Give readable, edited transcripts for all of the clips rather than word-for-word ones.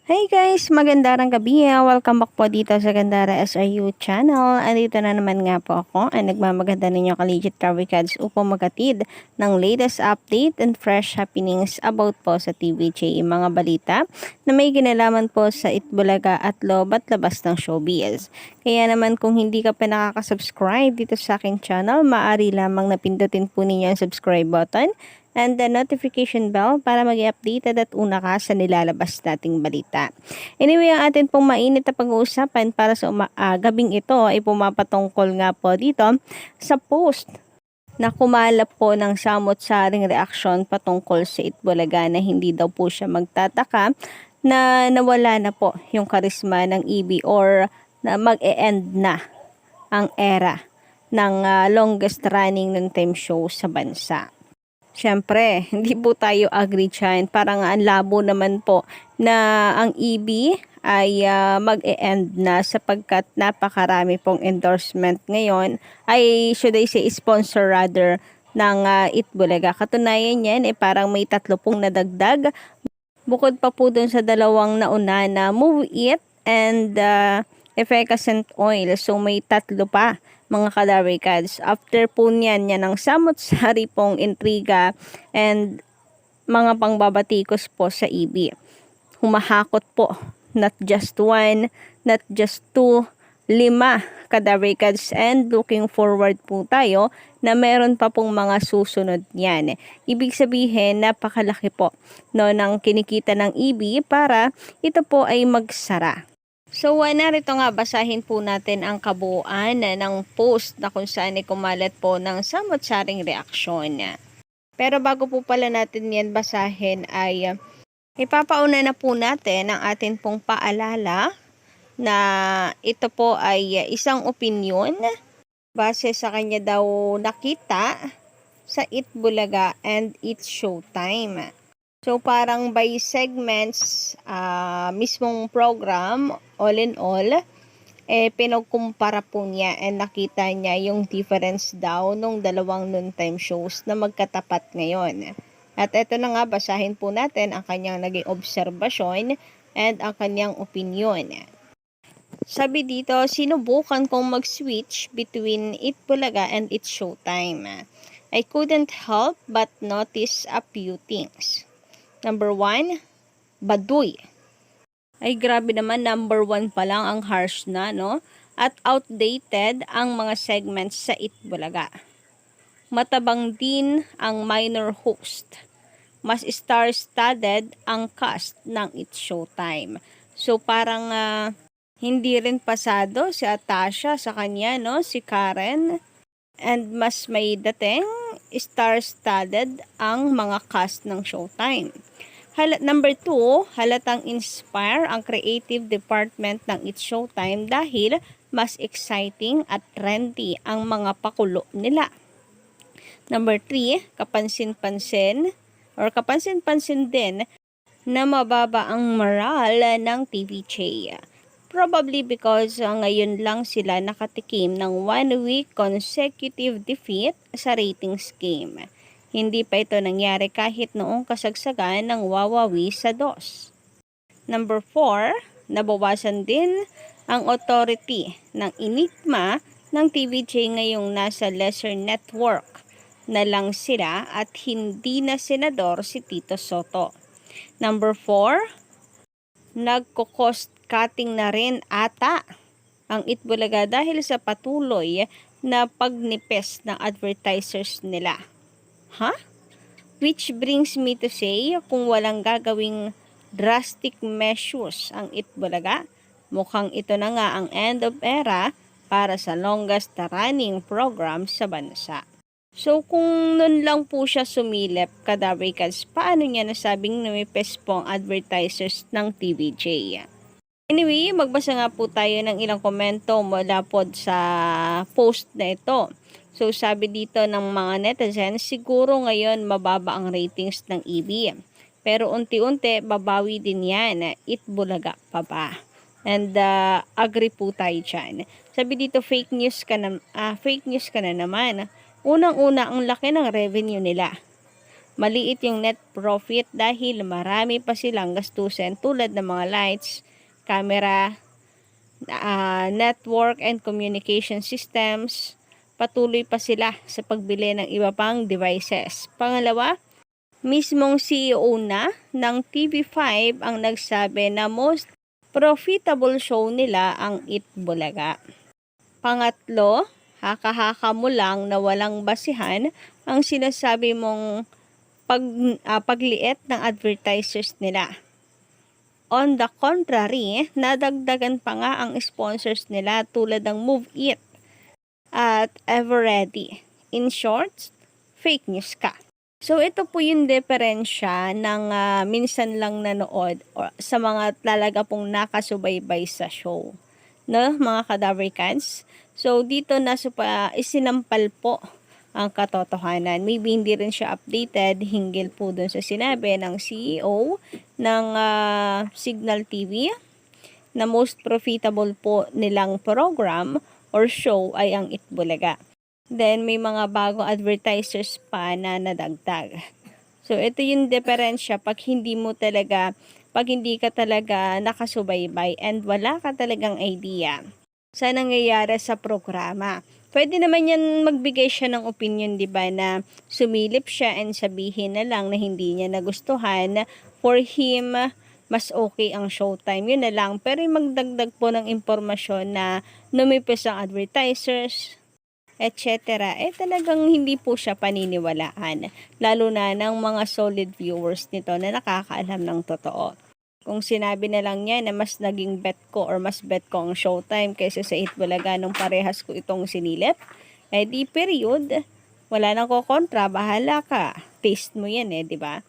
Hey guys, magandang gabi. Welcome back po dito sa Gandara SRU channel. Andito na naman nga po ako ang nagmamaganda ninyo Collegiate Travel Cards upang magatid ng latest update and fresh happenings about po sa TVJ. Mga balita na may kinalaman po sa Itbulaga at loob at labas ng showbiz. Kaya naman kung hindi ka pa nakaka-subscribe dito sa aking channel, maaari lamang napindutin po ninyo ang subscribe button and the notification bell para mag-updated at una ka sa nilalabas nating balita. Anyway, ang atin pong mainit na pag-uusapan para sa gabing ito ay pumapatungkol nga po dito sa post na kumalap po ng samot-saring reaksyon patungkol sa Itbulaga na hindi daw po siya magtataka na nawala na po yung karisma ng EB or na mag-e-end na ang era ng longest running ng time show sa bansa. Siyempre, hindi po tayo agree dyan. Parang ang labo naman po na ang EB ay mag-e-end na sapagkat napakarami pong endorsement ngayon ay should I say sponsor rather ng Itbulaga. Katunayan yan parang may 3 pong nadagdag. Bukod pa po dun sa 2 nauna na Move It and Effervescent Oil. So may 3 pa mga kadarikads. After po niyan, yan ang samot-sari pong intriga and mga pangbabatikos po sa EB. Humahakot po, not just 1, not just 2, 5 kadarikads and looking forward po tayo na meron pa pong mga susunod niyan. Ibig sabihin, napakalaki po no, ng kinikita ng EB para ito po ay magsara. So, narito nga, basahin po natin ang kabuuan ng post na kung saan ay kumalat po ng samot-saring reaksyon. Pero bago po pala natin yan basahin ay ipapauna na po natin ang atin pong paalala na ito po ay isang opinyon base sa kanya daw nakita sa Itbulaga and It's Showtime. So, parang by segments, mismong program, all in all, pinagkumpara po niya and nakita niya yung difference daw nung 2 noontime shows na magkatapat ngayon. At ito na nga, basahin po natin ang kanyang naging obserbasyon and ang kanyang opinion. Sabi dito, sinubukan kong mag-switch between Itbulaga and It's Showtime. I couldn't help but notice a few things. Number 1, baduy. Ay grabe naman, number 1 pa lang ang harsh na, no? At outdated ang mga segments sa Itbulaga. Matabang din ang minor host. Mas star-studded ang cast ng It's Showtime. So parang hindi rin pasado si Atasha sa kanya, no? Si Karen. And mas may dating star-studded ang mga cast ng Showtime. Number 2, halatang inspire ang creative department ng It's Showtime dahil mas exciting at trendy ang mga pakulo nila. Number 3, kapansin-pansin din na mababa ang moral ng TVJ. Probably because ngayon lang sila nakatikim ng 1-week consecutive defeat sa ratings game. Hindi pa ito nangyari kahit noong kasagsagan ng Wawawi sa DOS. Number 4, nabawasan din ang authority ng enigma ng TVJ ngayong nasa lesser network na lang sila at hindi na senador si Tito Soto. Number 4, nagko-cost cutting na rin ata ang Itbulaga dahil sa patuloy na pagnipis ng advertisers nila. Which brings me to say, kung walang gagawing drastic measures ang Itbulaga, mukhang ito na nga ang end of era para sa longest running program sa bansa. So, kung nun lang po siya sumilip, kadarikads, paano niya nasabing namipes po ang advertisers ng TVJ? Anyway, magbasa nga po tayo ng ilang komento mula po sa post na ito. So, sabi dito ng mga netizens, siguro ngayon mababa ang ratings ng EB. Pero unti-unti, babawi din yan. Itbulaga pa ba? And agree po tayo dyan. Sabi dito, fake news ka na naman. Unang-una, ang laki ng revenue nila. maliit yung net profit dahil marami pa silang gastusin tulad ng mga lights, camera, network and communication systems. Patuloy pa sila sa pagbili ng iba pang devices. Pangalawa, mismong CEO na ng TV5 ang nagsabi na most profitable show nila ang Eat Bulaga. Pangatlo, haka-haka mo lang na walang basihan ang sinasabi mong pagliit ng advertisers nila. On the contrary, nadagdagan pa nga ang sponsors nila tulad ng Move It at Everready. In short, fake news ka. So ito po yung diferensya ng minsan lang nanood or sa mga talaga pong nakasubaybay sa show. No, mga Kadavercans? So dito na isinampal po ang katotohanan. Maybe hindi rin siya updated hinggil po dun sa sinabi ng CEO ng Signal TV na most profitable po nilang program or show ay ang Itbulaga. Then may mga bagong advertisers pa na nadagdag. So ito yung diferensya pag hindi ka talaga nakasubaybay and wala ka talagang idea sa nangyayari sa programa. Pwede naman yan magbigay siya ng opinion, di ba, na sumilip siya and sabihin na lang na hindi niya nagustuhan. For him, mas okay ang showtime. Yun na lang. Pero yung magdagdag po ng impormasyon na numipis ang advertisers, etc. Talagang hindi po siya paniniwalaan. Lalo na ng mga solid viewers nito na nakakaalam ng totoo. Kung sinabi na lang niya na mas naging bet ko or mas bet ko ang showtime kaysa sa Itbulaga nung parehas ko itong sinilip, di period. Wala nang kokontra, bahala ka. Taste mo yan di ba?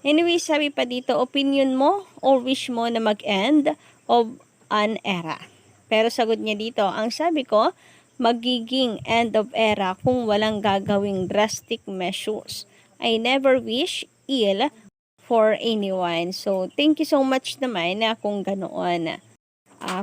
Anyway, sabi pa dito, opinion mo or wish mo na mag-end of an era. Pero sagot niya dito, ang sabi ko, magiging end of era kung walang gagawing drastic measures. I never wish ill for anyone. So, thank you so much naman na kung ganoon.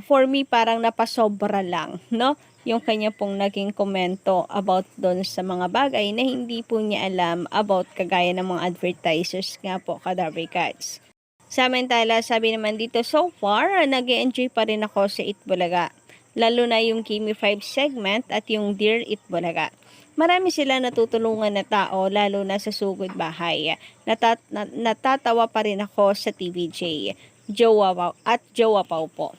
For me, parang napasobra lang, no? Yung kanya pong naging komento about doon sa mga bagay na hindi po niya alam about kagaya ng mga advertisers nga po, Kadavercans. Samantala, sabi naman dito, so far, nag-enjoy pa rin ako sa Itbulaga. Lalo na yung Gimme 5 segment at yung Dear Itbulaga. Marami sila natutulungan na tao, lalo na sa sugod bahay. Natatawa pa rin ako sa TVJ. Jowa Pau po.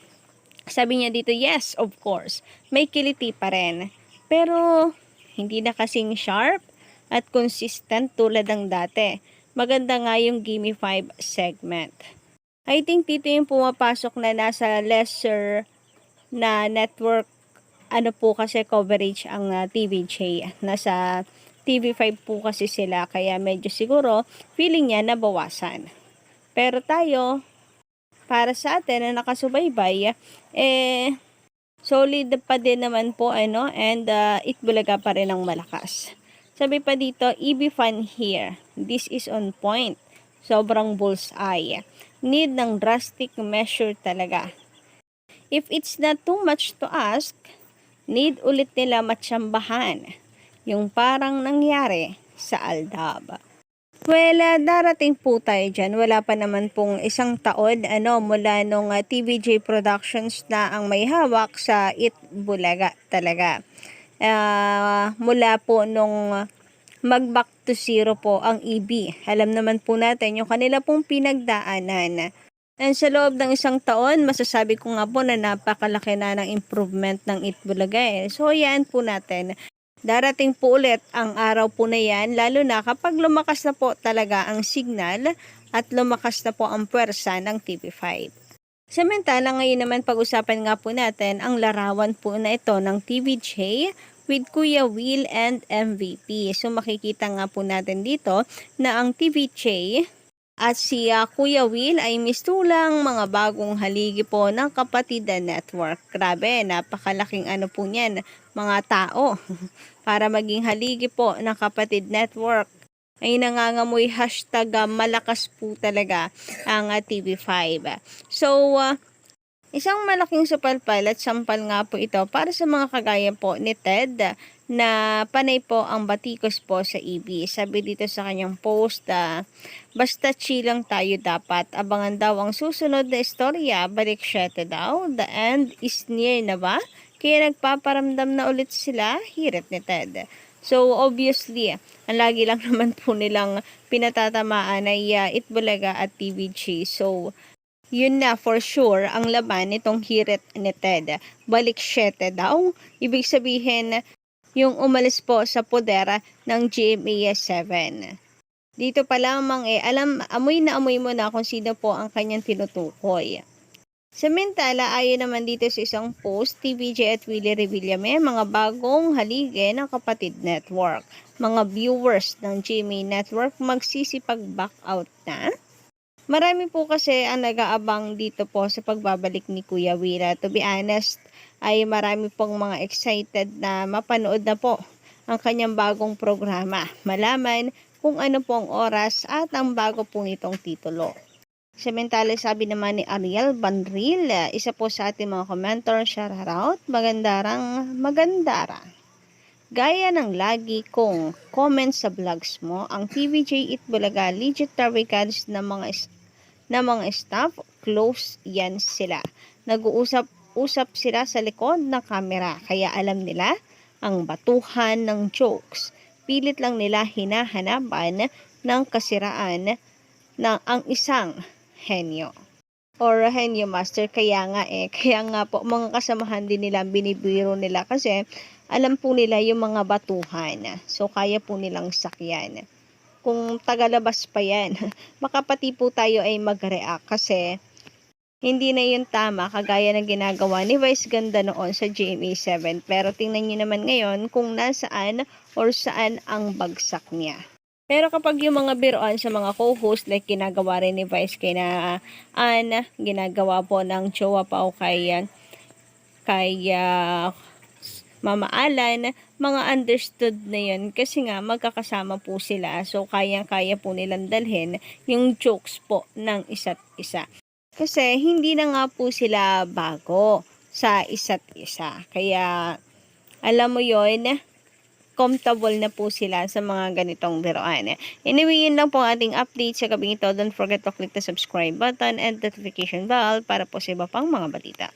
Sabi niya dito, yes, of course, may kiliti pa rin. Pero, hindi na kasing sharp at consistent tulad ng dati. Maganda nga yung Gimme 5 segment. I think dito yung pumapasok na nasa lesser na network, po kasi coverage ang TVJ. Nasa TV5 po kasi sila, kaya medyo siguro feeling niya nabawasan. Pero tayo, para sa atin na nakasubaybay, solid pa din naman po, and Itbulaga pa rin ang malakas. Sabi pa dito, EB Fan here. This is on point. Sobrang bullseye. Need ng drastic measure talaga. If it's not too much to ask, need ulit nila matsambahan. Yung parang nangyari sa Aldab. Well, darating po tayo dyan. Wala pa naman pong isang taon mula nung TVJ Productions na ang may hawak sa Itbulaga talaga. Mula po nung mag-back to zero po ang EB. Alam naman po natin yung kanila pong pinagdaanan. And sa loob ng isang taon, masasabi ko nga po na napakalaki na ng improvement ng Itbulaga. So, yan po natin. Darating po ulit ang araw po na yan, lalo na kapag lumakas na po talaga ang signal at lumakas na po ang puwersa ng TV5. Samantala, ngayon naman pag-usapan nga po natin ang larawan po na ito ng TVJ with Kuya Will and MVP. So makikita nga po natin dito na ang TVJ at si Kuya Will ay mistulang mga bagong haligi po ng Kapatid Network. Grabe, napakalaking po niyan, mga tao. Para maging haligi po ng Kapatid Network ay nangangamoy hashtag malakas po talaga ang TV5. So, Isang malaking supalpal at sampal nga po ito para sa mga kagaya po ni Ted na panay po ang batikos po sa EB. Sabi dito sa kanyang post, basta chill lang tayo dapat. Abangan daw ang susunod na istorya. Balik 7 daw. The end is near na ba? Kaya nagpaparamdam na ulit sila, hirit ni Ted. So, obviously, ang lagi lang naman po nilang pinatatamaan ay Itbulaga at TVG. So, yun na for sure ang laban nitong hirit ni Ted. Balik 7 daw. Ibig sabihin, yung umalis po sa poder ng GMA7. Dito pa lamang amoy na amoy mo na kung sino po ang kanyang tinutukoy. Samantala, ayon naman dito sa isang post, TVJ at Willie Revillame, mga bagong haligi ng Kapatid Network. Mga viewers ng GMA Network magsisipag-back out na. Marami po kasi ang nag-aabang dito po sa pagbabalik ni Kuya Wira. To be honest, ay marami pong mga excited na mapanood na po ang kanyang bagong programa. Malaman kung ano pong oras at ang bago po nitong titulo. Samantala, sabi naman ni Ariel Banril, isa po sa ating mga commenter, shout out, magandara. Gaya ng lagi kong comment sa vlogs mo, ang TVJ Itbulaga legit taricals na mga staff, close yan sila. Nag-uusap sila sa likod ng kamera, kaya alam nila ang batuhan ng jokes. Pilit lang nila hinahanapan ng kasiraan ng ang isang henyo or henyo master. Kaya nga po mga kasamahan din nila binibiro nila kasi alam po nila yung mga batuhan, so kaya po nilang sakyan. Kung tagalabas pa yan, makapati po tayo ay mag-react kasi hindi na yun tama kagaya ng ginagawa ni Vice Ganda noon sa GMA7. Pero tingnan nyo naman ngayon kung nasaan or saan ang bagsak niya. Pero kapag yung mga biruan sa mga co-host, like ginagawa rin ni Vice kay na ginagawa po ng jowa pa o kay Mama Alan, mga understood na yun kasi nga magkakasama po sila. So, kayang-kaya po nilang dalhin yung jokes po ng isa't isa. Kasi hindi na nga po sila bago sa isa't isa. Kaya, alam mo yon, comfortable na po sila sa mga ganitong biruan. Anyway, yun lang po ang ating update sa gabing ito. Don't forget to click the subscribe button and notification bell para po sa iba pang mga balita.